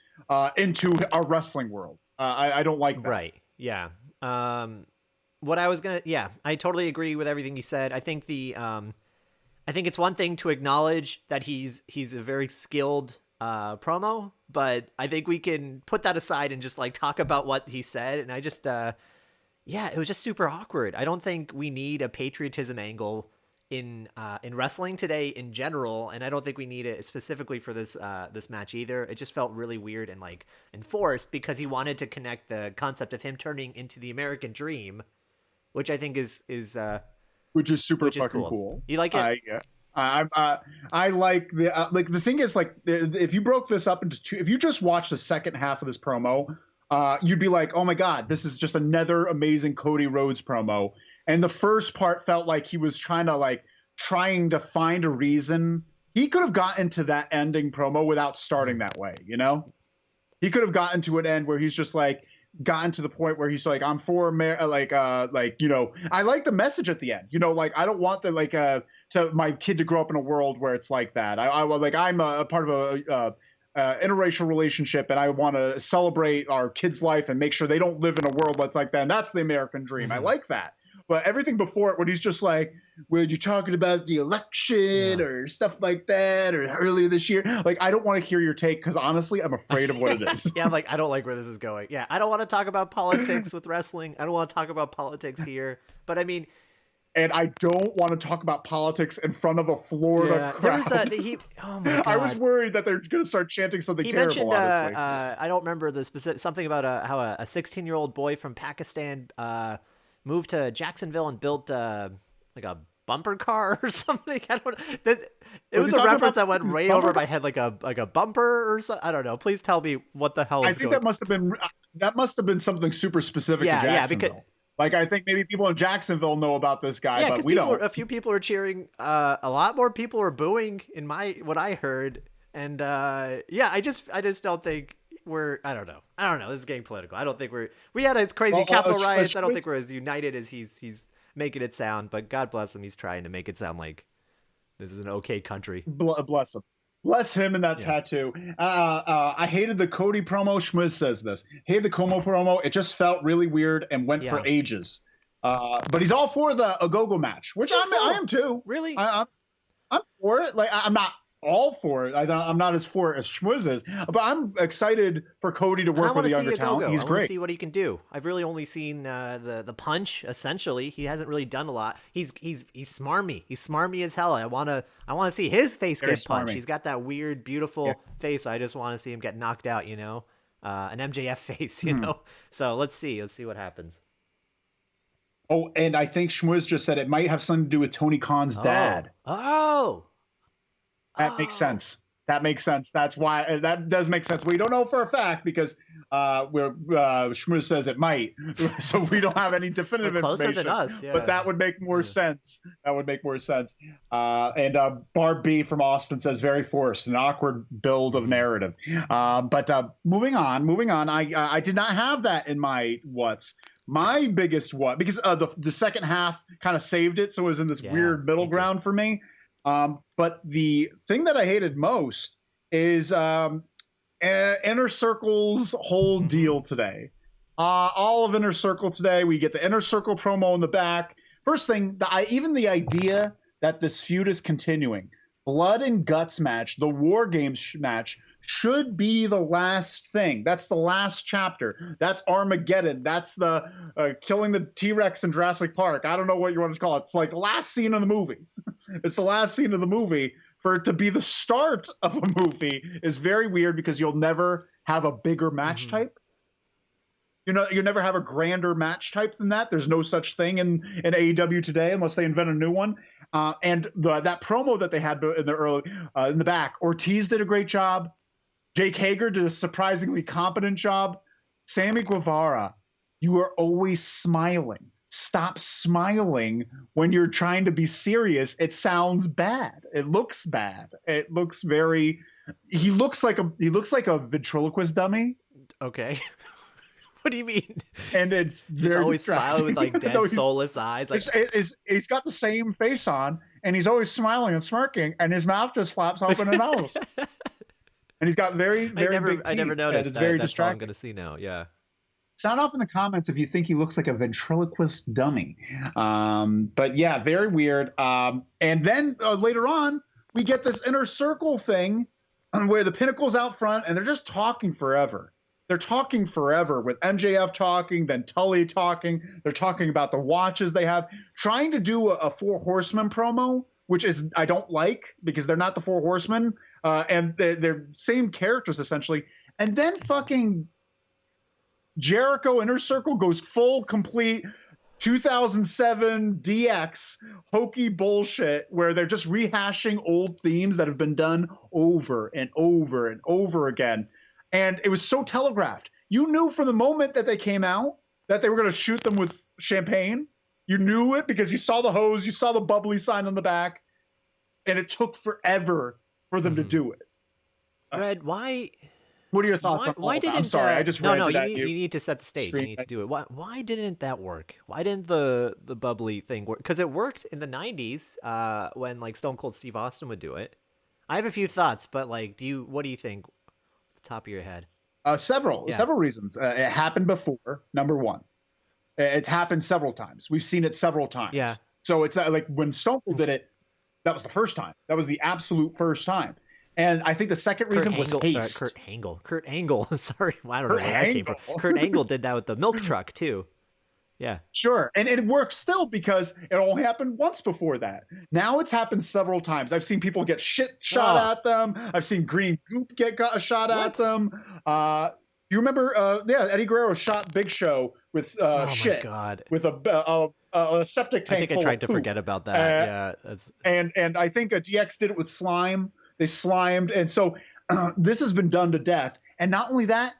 into our wrestling world. I don't like that. Right. Yeah. What I was I totally agree with everything he said. I think I think it's one thing to acknowledge that he's a very skilled promo, but I think we can put that aside and just like talk about what he said. And I just, it was just super awkward. I don't think we need a patriotism angle in wrestling today in general, and I don't think we need it specifically for this match either. It just felt really weird and like enforced because he wanted to connect the concept of him turning into the American Dream, which I think is super fucking cool. You like it? I like the thing is, like, if you broke this up into two, if you just watched the second half of this promo, you'd be like, oh my god, this is just another amazing Cody Rhodes promo. And the first part felt like he was trying to find a reason. He could have gotten to that ending promo without starting that way, you know? He could have gotten to an end where he's just like gotten to the point where he's like, I'm for America, you know, I like the message at the end, you know, like I don't want to my kid to grow up in a world where it's like that. I'm a part of a interracial relationship, and I want to celebrate our kid's life and make sure they don't live in a world that's like that. And that's the American dream. I like that. But everything before it, when he's just like, well, you're talking about the election or stuff like that, or earlier this year, like, I don't want to hear your take because honestly, I'm afraid of what it is. I'm like, I don't like where this is going. Yeah, I don't want to talk about politics with wrestling. I don't want to talk about politics here. But I mean, and I don't want to talk about politics in front of a Florida crowd. Oh my god! I was worried that they're going to start chanting something terrible. Honestly, I don't remember the specific something about how a 16-year-old boy from Pakistan moved to Jacksonville and built like a bumper car or something. I don't know. It was a reference that went way over my head, like a bumper or something. I don't know. Please tell me what the hell is going on. That must have been something super specific to Jacksonville. Because, like, I think maybe people in Jacksonville know about this guy, but we don't. A few people are cheering. A lot more people are booing in what I heard. And I just don't think I don't know. This is getting political. I don't think we had his crazy Capitol riots. I don't think we're as united as he's making it sound, but God bless him. He's trying to make it sound like This is an okay country. Bless him. Bless him and that tattoo. I hated the Cody promo. Schmiz says this. Hated the Como promo. It just felt really weird and went for ages. But he's all for the Agogo match, which I am too. Really? I'm for it. Like, I'm not all for it. I'm not as for it as Schmiz is, but I'm excited for Cody to work with the younger talent. He's great. I want to see what he can do. I've really only seen the punch. Essentially, he hasn't really done a lot. He's smarmy. He's smarmy as hell. I want to see his face get punched. He's got that weird, beautiful face. I just want to see him get knocked out. You know, an MJF face. You know. So let's see. Let's see what happens. Oh, and I think Schmiz just said it might have something to do with Tony Khan's dad. Oh. That makes sense. That makes sense. That's why that does make sense. We don't know for a fact because Schmiz says it might, so we don't have any definitive closer information. Than us, but that would make more sense. That would make more sense. And Barb B from Austin says very forced, an awkward build of narrative. But moving on. I did not have that in my what's. My biggest because the second half kind of saved it, so it was in this weird middle ground for me. But the thing that I hated most is Inner Circle's whole deal today. All of Inner Circle today, we get the Inner Circle promo in the back. First thing, even the idea that this feud is continuing, blood and guts match, the War Games match, should be the last thing. That's the last chapter. That's Armageddon. That's the killing the T-Rex in Jurassic Park. I don't know what you want to call it. It's like last scene of the movie. It's the last scene of the movie. For it to be the start of a movie is very weird because you'll never have a bigger match type. You know, you never have a grander match type than that. There's no such thing in AEW today unless they invent a new one. And that promo that they had in the early in the back, Ortiz did a great job. Jake Hager did a surprisingly competent job. Sammy Guevara, you are always smiling. Stop smiling when you're trying to be serious. It sounds bad. It looks bad. It looks very. He looks like a ventriloquist dummy. Okay. What do you mean? And it's very he's always smiling with like dead, soulless eyes. Like he's got the same face on, and he's always smiling and smirking, and his mouth just flaps open and out. And he's got very big teeth. I never noticed. It's very that's distracting. all I'm going to see now. Yeah. Sound off in the comments if you think he looks like a ventriloquist dummy. But yeah, very weird. And then later on, we get this Inner Circle thing where the Pinnacle's out front and they're just talking forever. They're talking forever with MJF talking, then Tully talking. They're talking about the watches they have, trying to do a Four Horsemen promo, which is I don't like because they're not the Four Horsemen. And they're same characters essentially. And then fucking Jericho Inner Circle goes full complete 2007 DX hokey bullshit where they're just rehashing old themes that have been done over and over and over again. And it was so telegraphed. You knew from the moment that they came out that they were going to shoot them with champagne. You knew it because you saw the hose, you saw the bubbly sign on the back, and it took forever for them to do it. Red, why? What are your thoughts on why didn't I'm sorry, I just ranted at you need to set the stage. You need to do it. Why didn't that work? Why didn't the bubbly thing work? Because it worked in the 90s when like Stone Cold Steve Austin would do it. I have a few thoughts, but like, what do you think? Off the top of your head. Several reasons. It happened before, number one. It's happened several times. We've seen it several times. Yeah. So it's like when Stone Cold did it, that was the first time. That was the absolute first time. And I think the second reason was haste. Kurt Angle. Sorry, I don't know where that came from. Kurt Angle did that with the milk truck too. Yeah. Sure. And it works still because it only happened once before that. Now it's happened several times. I've seen people get shot at them. I've seen green goop get a shot at them. You remember, Eddie Guerrero shot Big Show with shit. My God. With a septic tank. I think I tried to forget about that. And I think DX did it with slime. They slimed. And so this has been done to death. And not only that,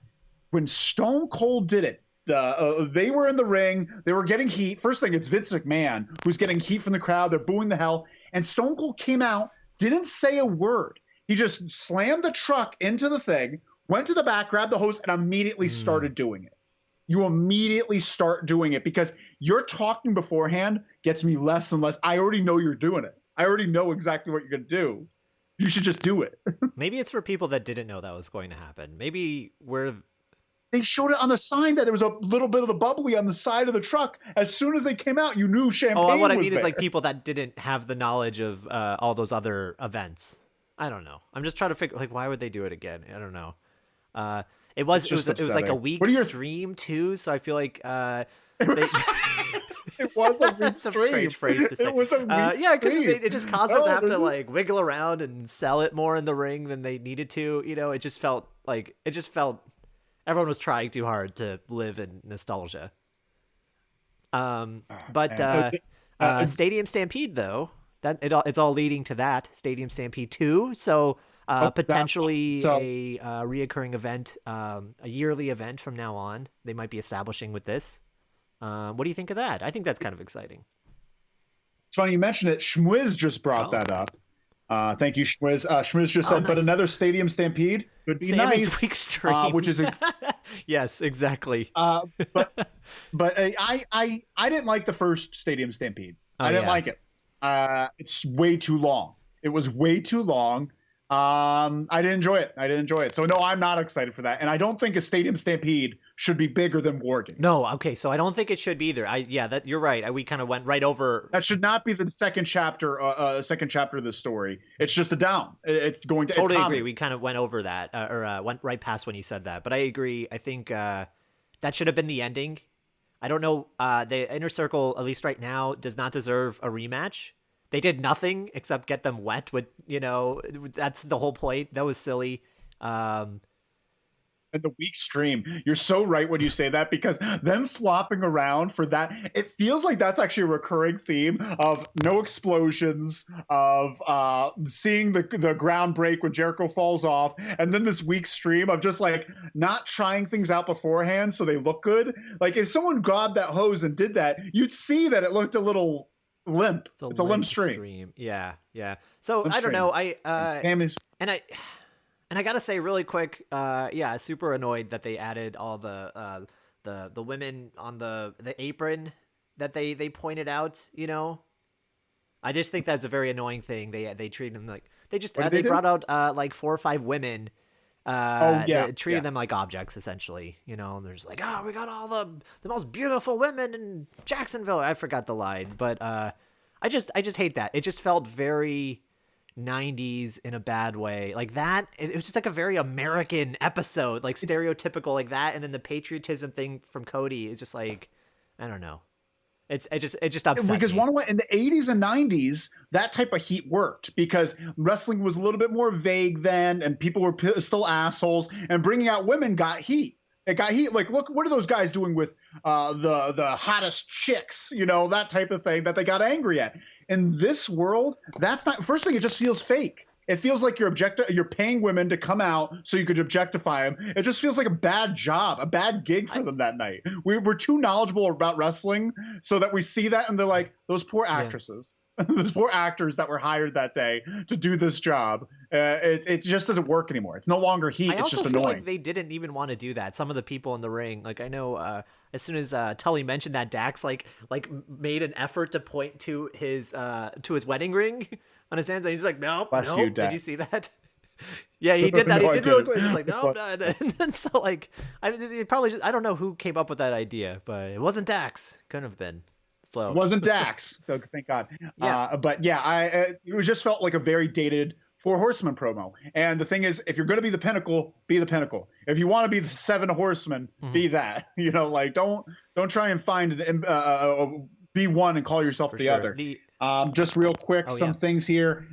when Stone Cold did it, they were in the ring. They were getting heat. First thing, it's Vince McMahon who's getting heat from the crowd. They're booing the hell. And Stone Cold came out, didn't say a word. He just slammed the truck into the thing, went to the back, grabbed the hose, and immediately started doing it. You immediately start doing it because you're talking beforehand gets me less and less. I already know you're doing it. I already know exactly what you're going to do. You should just do it. Maybe it's for people that didn't know that was going to happen. Maybe they showed it on the sign that there was a little bit of the bubbly on the side of the truck. As soon as they came out, you knew champagne what I was mean there. is like people that didn't have the knowledge of all those other events. I don't know. I'm just trying to figure like why would they do it again? I don't know. It was like a week stream too, so I feel like they it was a weak That's stream. a strange phrase to say. It was a weak yeah, because it just caused them to have to like wiggle around and sell it more in the ring than they needed to. You know, it just felt everyone was trying too hard to live in nostalgia. But Stadium Stampede though, it's all leading to that Stadium Stampede 2. So potentially a reoccurring event, a yearly event from now on. They might be establishing with this. What do you think of that? I think that's kind of exciting. It's funny you mentioned it. Schmwiz just brought that up. Thank you, Schmwiz. Schmwiz just said, nice. But another Stadium Stampede would be Sammy's nice. Week stream. Which is a yes, exactly. But I didn't like the first Stadium Stampede. I didn't like it. It's way too long. It was way too long. I didn't enjoy it. So no, I'm not excited for that. And I don't think a Stadium Stampede should be bigger than War Games. No, okay, so I don't think it should be either. That you're right. We kind of went right over. That should not be the second chapter of the story. It's just a down. It's going to totally agree. We kind of went over that, went right past when you said that. But I agree. I think that should have been the ending. I don't know. The Inner Circle, at least right now, does not deserve a rematch. They did nothing except get them wet with, that's the whole point. That was silly. And the weak stream, you're so right when you say that, because them flopping around for that, it feels like that's actually a recurring theme of no explosions, of seeing the ground break when Jericho falls off, and then this weak stream of just like not trying things out beforehand so they look good. Like if someone grabbed that hose and did that, you'd see that it looked a little limp. It's a limp stream. Yeah. So limp I don't know. And I gotta say really quick, super annoyed that they added all the women on the apron that they pointed out. I just think that's a very annoying thing. They treated them like they brought out like 4 or 5 women. Treated them like objects essentially. And they're just like, we got all the most beautiful women in Jacksonville. I forgot the line, but I just hate that. It just felt very 90s in a bad way. Like that, it was just like a very American episode, like stereotypical like that. And then the patriotism thing from Cody is just like, I don't know. It just upset because me. In the 80s and 90s, that type of heat worked because wrestling was a little bit more vague then, and people were still assholes. And bringing out women got heat. It got heat. Like, look, what are those guys doing with the hottest chicks? That type of thing that they got angry at. In this world, that's not. First thing, it just feels fake. It feels like you're paying women to come out so you could objectify them. It just feels like a bad job, a bad gig for them that night. We're too knowledgeable about wrestling so that we see that and they're like, those poor actresses, those poor actors that were hired that day to do this job. It just doesn't work anymore. It's no longer heat. It's just annoying. I also feel like they didn't even want to do that. Some of the people in the ring, like I know, as soon as Tully mentioned that, Dax like made an effort to point to his wedding ring on his hands, and he's like, nope. Did you see that? Yeah, he did that. No, he did really quick. He's like, nope. And then so like, it probably just, I don't know who came up with that idea, but it wasn't Dax. Couldn't have been. So it wasn't Dax. Thank God. Yeah. It just felt like a very dated Four Horsemen promo. And the thing is, if you're going to be the Pinnacle, be the Pinnacle. If you want to be the 7 Horsemen, be that. Like don't try and find be one and call yourself the other. Just real quick, some things here.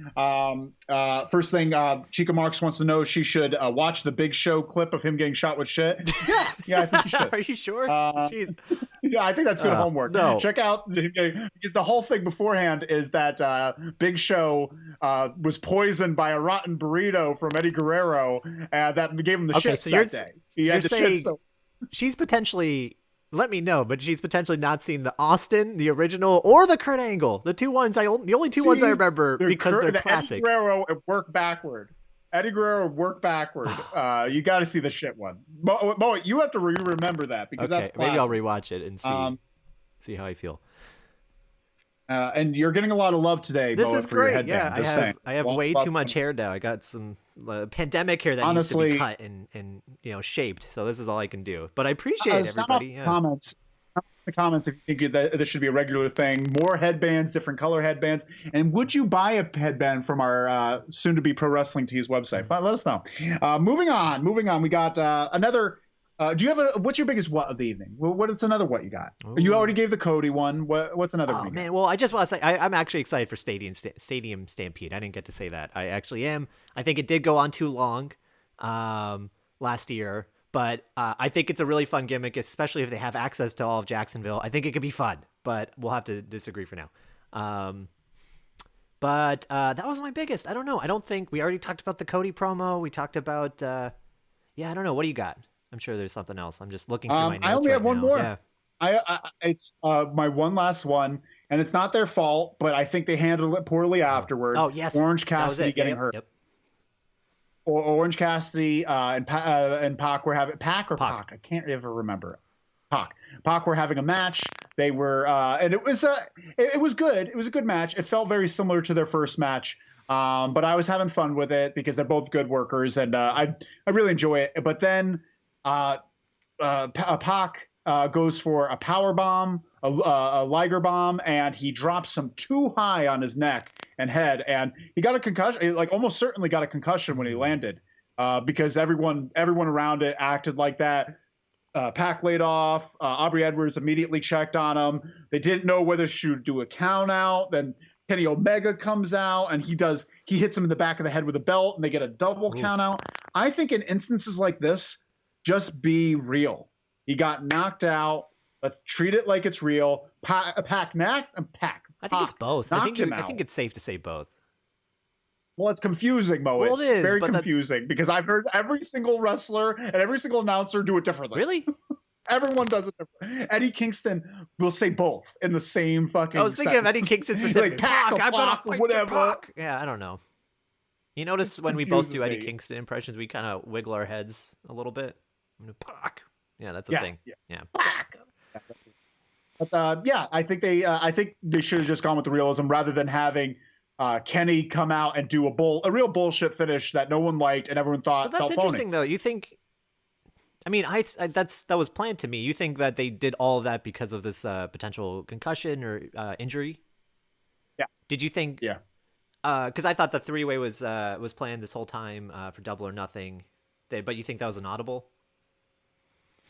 First thing, Chica Marks wants to know she should watch the Big Show clip of him getting shot with shit. Yeah, I think you should. Are you sure? Jeez. Yeah, I think that's good homework. No. Check out, because the whole thing beforehand is that Big Show was poisoned by a rotten burrito from Eddie Guerrero that gave him the shit that day. You're saying she's potentially... Let me know, but she's potentially not seen the Austin, the original, or the Kurt Angle. The only two ones I remember because they're classic. Eddie Guerrero and work backward. You got to see the shit one. Mo, you have to remember that because that's classic. Maybe I'll rewatch it and see how I feel. And you're getting a lot of love today, This Moa, is for your great. headband. Yeah, Just saying. I have way too much hair now. I got some pandemic hair that needs to Honestly, be cut and shaped. So this is all I can do. But I appreciate everybody. Yeah. Comments. The comments if you think that this should be a regular thing. More headbands, different color headbands. And would you buy a headband from our soon-to-be Pro Wrestling Tees website? Let us know. Moving on. We got another. Do you have what's your biggest what of the evening? What's another what you got? Ooh. You already gave the Cody one. What's another one? Oh, man. Well, I just want to say I'm actually excited for Stadium Stampede. I didn't get to say that. I actually am. I think it did go on too long last year. But I think it's a really fun gimmick, especially if they have access to all of Jacksonville. I think it could be fun, but we'll have to disagree for now. But that was my biggest. I don't know. I don't think we already talked about the Cody promo. We talked about, I don't know. What do you got? I'm sure there's something else. I'm just looking through my notes. I only have one more. Yeah. It's my one last one, and it's not their fault, but I think they handled it poorly afterward. Oh, yes. Orange Cassidy getting hurt. Yep. Orange Cassidy and Pac were having Pac. I can't ever remember. Pac were having a match. They were and it was good. It was a good match. It felt very similar to their first match. But I was having fun with it because they're both good workers, and I really enjoy it. But then Pac goes for a power bomb, a Liger bomb, and he drops him too high on his neck and head, and he got a concussion. Like almost certainly got a concussion when he landed, because everyone around it acted like that. Pac laid off. Aubrey Edwards immediately checked on him. They didn't know whether to do a count out. Then Kenny Omega comes out and he hits him in the back of the head with a belt, and they get a double count out. I think in instances like this, just be real. He got knocked out. Let's treat it like it's real. Pac. I think it's both. I think it's safe to say both. Well, it's confusing, Mo. Well, it is very confusing because I've heard every single wrestler and every single announcer do it differently. Really? Everyone does it differently. Eddie Kingston will say both in the same fucking. I was thinking sentence. of Eddie Kingston specifically. Like, Pac, I'm gonna fight whatever. Pac. Yeah, I don't know. You notice when we both do Eddie Kingston impressions, we kind of wiggle our heads a little bit. Pac. Yeah, that's a thing. Yeah. Pac. But I think they should have just gone with the realism rather than having Kenny come out and do a real bullshit finish that no one liked and everyone thought. So that's interesting, though. You think? I mean, that was planned to me. You think that they did all of that because of this potential concussion or injury? Yeah. Did you think? Yeah. Because I thought the three-way was planned this whole time for Double or Nothing. But you think that was an audible?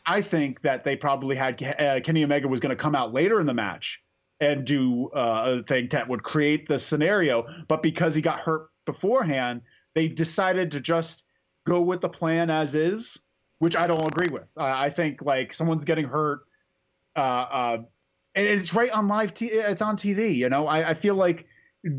I think that they probably had Kenny Omega was going to come out later in the match and do a thing that would create the scenario. But because he got hurt beforehand, they decided to just go with the plan as is, which I don't agree with. I think like someone's getting hurt, and it's right on it's on TV. You know, I feel like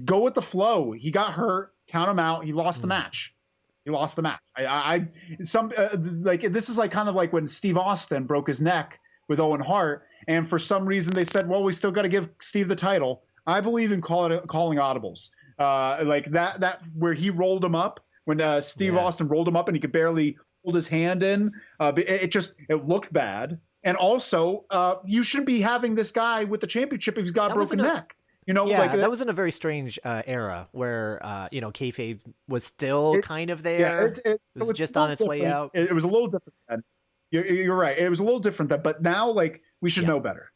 go with the flow. He got hurt, count him out. He lost the match. He lost the match. Like this is like kind of like when Steve Austin broke his neck with Owen Hart, and for some reason they said, well, we still got to give Steve the title. I believe in calling audibles. Like that where he rolled him up when Steve Austin rolled him up and he could barely hold his hand in. It looked bad. And also, you shouldn't be having this guy with the championship if he's got a broken neck. You know, that was in a very strange era where, kayfabe was still kind of there. It was just on its way out. It was a little different then. You're right. It was a little different then, but now, like, we should know better.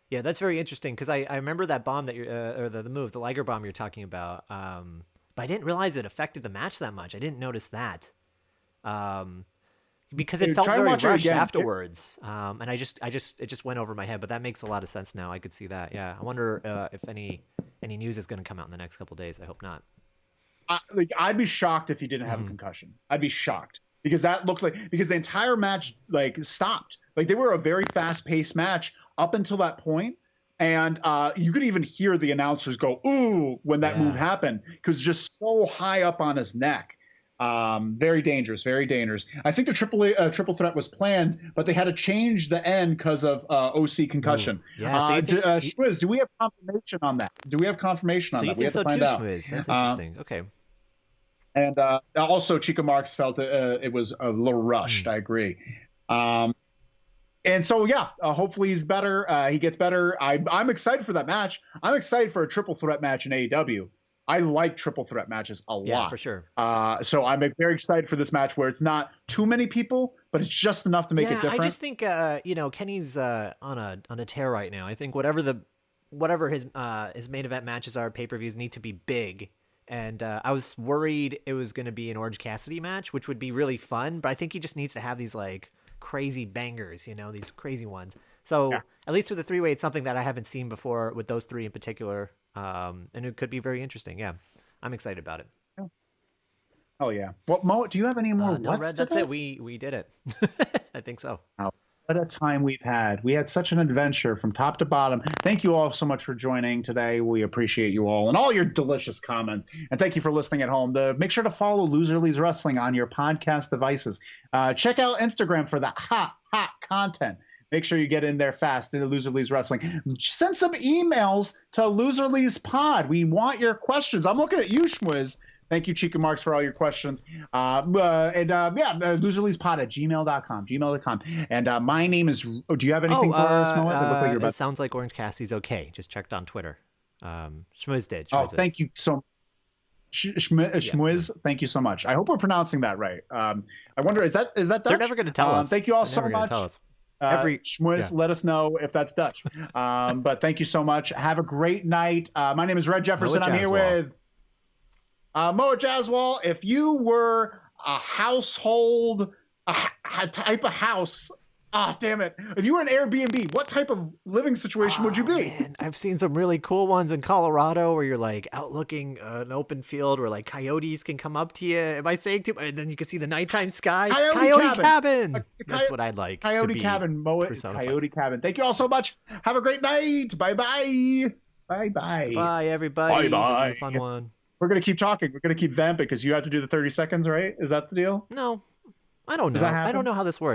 Yeah, that's very interesting because I remember that bomb that or the move, the Liger bomb you're talking about. But I didn't realize it affected the match that much. I didn't notice that. Because it felt very rushed afterwards. And it just went over my head, but that makes a lot of sense now. I could see that. Yeah. I wonder if any news is going to come out in the next couple of days. I hope not. I'd be shocked if he didn't have a concussion. I'd be shocked because because the entire match stopped. Like they were a very fast paced match up until that point. And you could even hear the announcers go, ooh, when that move happened, because just so high up on his neck. Very dangerous, very dangerous. I think the triple threat was planned, but they had to change the end because of OC concussion. Yeah, Schmiz, do we have confirmation on that? So you think so too, Schmiz? That's interesting. Okay. And also, Chica Marks felt it was a little rushed. I agree. And so, yeah, hopefully he's better. He gets better. I'm excited for that match. I'm excited for a triple threat match in AEW. I like triple threat matches a lot. Yeah, for sure. So I'm very excited for this match where it's not too many people, but it's just enough to make it different. I just think Kenny's on a tear right now. I think whatever his main event matches are, pay-per-views need to be big. And I was worried it was going to be an Orange Cassidy match, which would be really fun. But I think he just needs to have these like crazy bangers, these crazy ones. So at least with the three-way, it's something that I haven't seen before with those three in particular. And it could be very interesting. Yeah, I'm excited about it. Oh yeah. Well, Mo, do you have any more? No, Red, that's it. We did it. I think so. Oh, what a time we've had. We had such an adventure from top to bottom. Thank you all so much for joining today. We appreciate you all and all your delicious comments. And thank you for listening at home. Make sure to follow Loser Leaves Wrestling on your podcast devices. Check out Instagram for that hot content. Make sure you get in there fast into Loser Leaves Wrestling. Send some emails to Loser Leaves Pod. We want your questions. I'm looking at you, Schmwiz. Thank you, Chica Marks, for all your questions. loserleavespod@gmail.com. And my name is. Oh, do you have anything for us, Moa? It sounds like Orange Cassidy's okay. Just checked on Twitter. Schmwiz did. Thank you so much. Schmwiz, thank you so much. I hope we're pronouncing that right. I wonder, is that Dutch? They're never going to tell us. Thank you all so much. Schmwiz, let us know if that's Dutch. But thank you so much. Have a great night. My name is Red Jefferson. I'm here with Moa Jaswal. If you were a household, a type of house, damn it. If you were an Airbnb, what type of living situation would you be? Man, I've seen some really cool ones in Colorado where you're like out looking an open field where like coyotes can come up to you. Am I saying too? And then you can see the nighttime sky. Coyote cabin. That's what I'd like. Coyote cabin. Moa is Coyote cabin. Thank you all so much. Have a great night. Bye-bye. Bye-bye. Bye, everybody. Bye-bye. This was a fun one. We're going to keep talking. We're going to keep vamping because you have to do the 30 seconds, right? Is that the deal? No, I don't know. I don't know how this works.